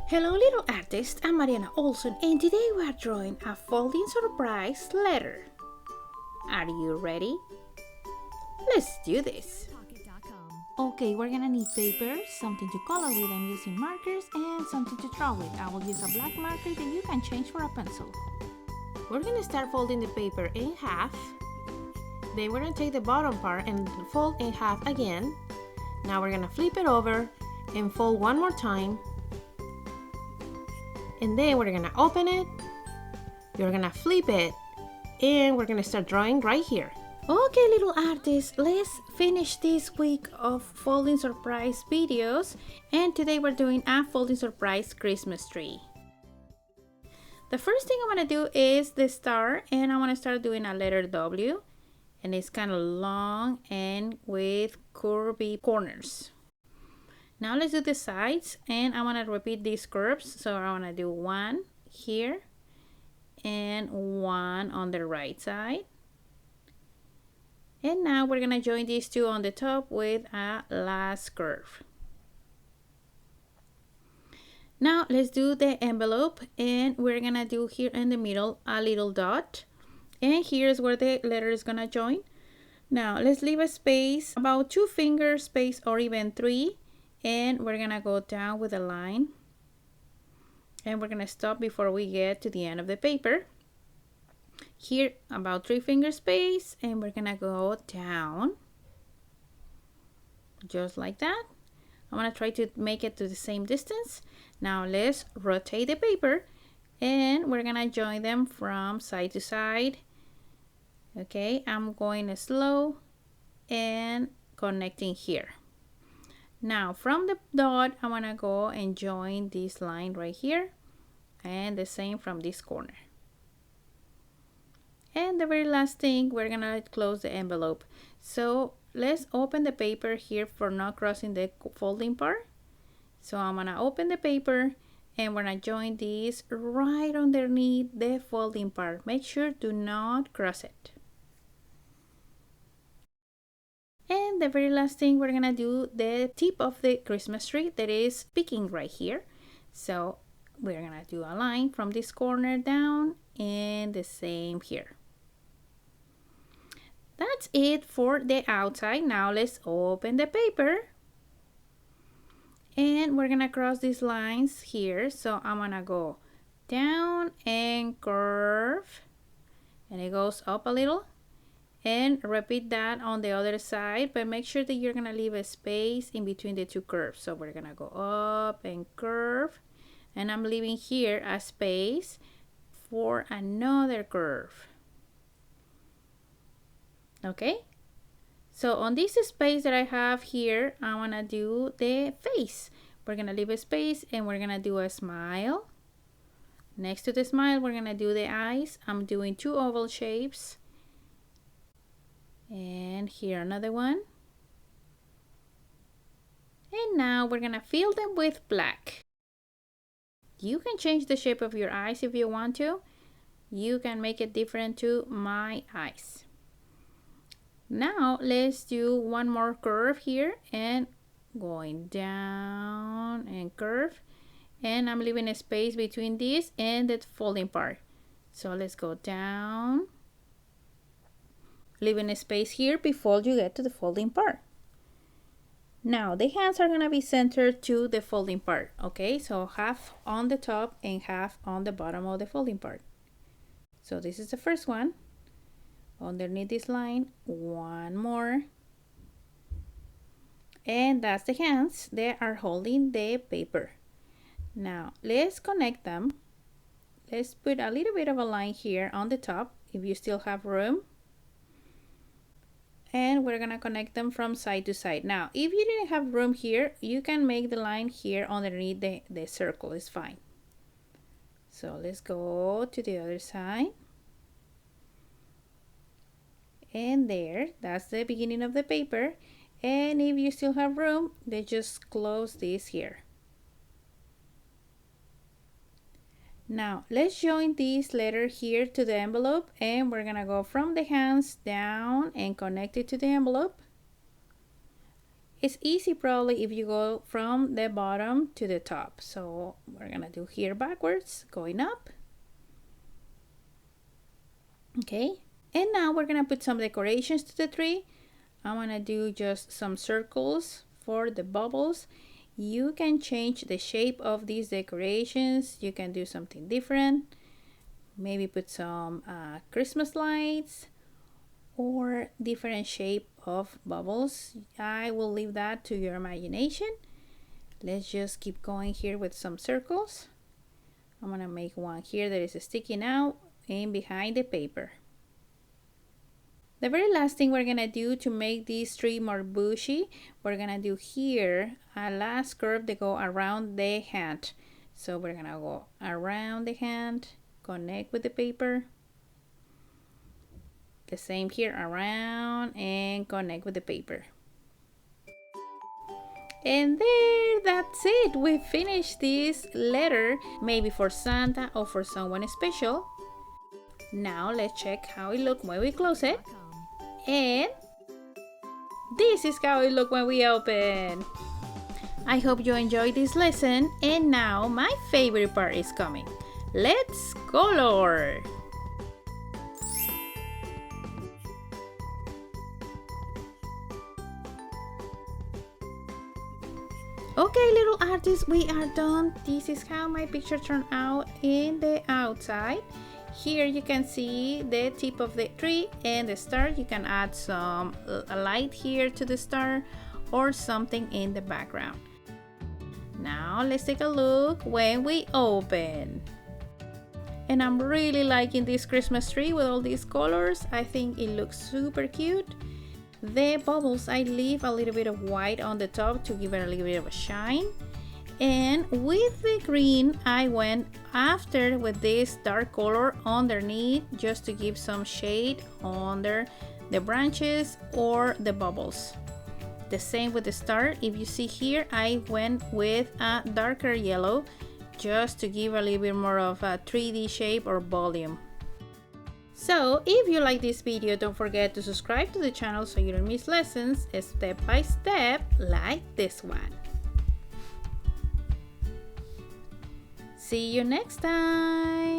Hello little artists, I'm Mariana Olson and today we are drawing a folding surprise letter. Are you ready? Let's do this. Okay, we're gonna need paper, something to color with. I'm using markers and something to draw with. I will use a black marker that you can change for a pencil. We're gonna start folding the paper in half. Then we're gonna take the bottom part and fold in half again. Now we're gonna flip it over and fold one more time. And then we're gonna open it, you're gonna flip it, and we're gonna start drawing right here. Okay, little artists, let's finish this week of folding surprise videos, and today we're doing a folding surprise Christmas tree. The first thing I want to do is the star, and I want to start doing a letter W, and it's kind of long and with curvy corners. Now let's do the sides, and I want to repeat these curves. So I want to do one here and one on the right side. And now we're going to join these two on the top with a last curve. Now let's do the envelope, and we're going to do here in the middle a little dot. And here's where the letter is going to join. Now let's leave a space, about 2 finger space or even 3. And we're gonna go down with a line, and we're gonna stop before we get to the end of the paper. Here about 3 finger space, and we're gonna go down just like that. I want to try to make it to the same distance. Now let's rotate the paper, and we're gonna join them from side to side. Okay, I'm going slow and connecting here. Now from the dot, I want to go and join this line right here, and the same from this corner. And the very last thing, we're gonna close the envelope. So let's open the paper here for not crossing the folding part. So I'm gonna open the paper, and we're gonna join this right underneath the folding part. Make sure to not cross it. And the very last thing, we're gonna do the tip of the Christmas tree that is peeking right here. So we're gonna do a line from this corner down, and the same here. That's it for the outside. Now let's open the paper, and we're gonna cross these lines here. So I'm gonna go down and curve, and it goes up a little. And repeat that on the other side, but make sure that you're gonna leave a space in between the two curves. So we're gonna go up and curve, and I'm leaving here a space for another curve. Okay, so on this space that I have here, I want to do the face. We're gonna leave a space, and we're gonna do a smile. Next to the smile, we're gonna do the eyes. I'm doing 2 oval shapes. And here another one. And now we're gonna fill them with black. You can change the shape of your eyes if you want to. You can make it different to my eyes. Now let's do one more curve here, and going down and curve, and I'm leaving a space between this and the folding part. So let's go down, leaving a space here before you get to the folding part. Now the hands are gonna be centered to the folding part. Okay, so half on the top and half on the bottom of the folding part. So this is the first one. Underneath this line, one more. And that's the hands. They are holding the paper. Now let's connect them. Let's put a little bit of a line here on the top if you still have room. And we're gonna connect them from side to side. Now if you didn't have room here, you can make the line here underneath the circle. It's fine. So let's go to the other side, and there, that's the beginning of the paper. And if you still have room, then just close this here. Now let's join this letter here to the envelope, and we're gonna go from the hands down and connect it to the envelope. It's easy probably if you go from the bottom to the top. So we're gonna do here backwards, going up. Okay, and now we're gonna put some decorations to the tree. I'm gonna do just some circles for the bubbles. You can change the shape of these decorations. You can do something different. Maybe put some Christmas lights or different shape of bubbles. I will leave that to your imagination. Let's just keep going here with some circles. I'm gonna make one here that is sticking out and behind the paper. The very last thing we're gonna do to make this tree more bushy, we're gonna do here a last curve that go around the hand. So we're gonna go around the hand, connect with the paper. The same here, around and connect with the paper. And there, that's it. We finished this letter, maybe for Santa or for someone special. Now let's check how it looks when we close it. And this is how it looks when we open. I hope you enjoyed this lesson, and now my favorite part is coming. Let's color! Okay, little artists, we are done. This is how my picture turned out in the outside. Here you can see the tip of the tree and the star. You can add some a light here to the star or something in the background. Now let's take a look when we open. And I'm really liking this Christmas tree with all these colors. I think it looks super cute. The bubbles, I leave a little bit of white on the top to give it a little bit of a shine. And with the green, I went after with this dark color underneath just to give some shade under the branches or the bubbles. The same with the star. If you see here, I went with a darker yellow just to give a little bit more of a 3D shape or volume. So if you like this video, don't forget to subscribe to the channel so you don't miss lessons step by step like this one. See you next time.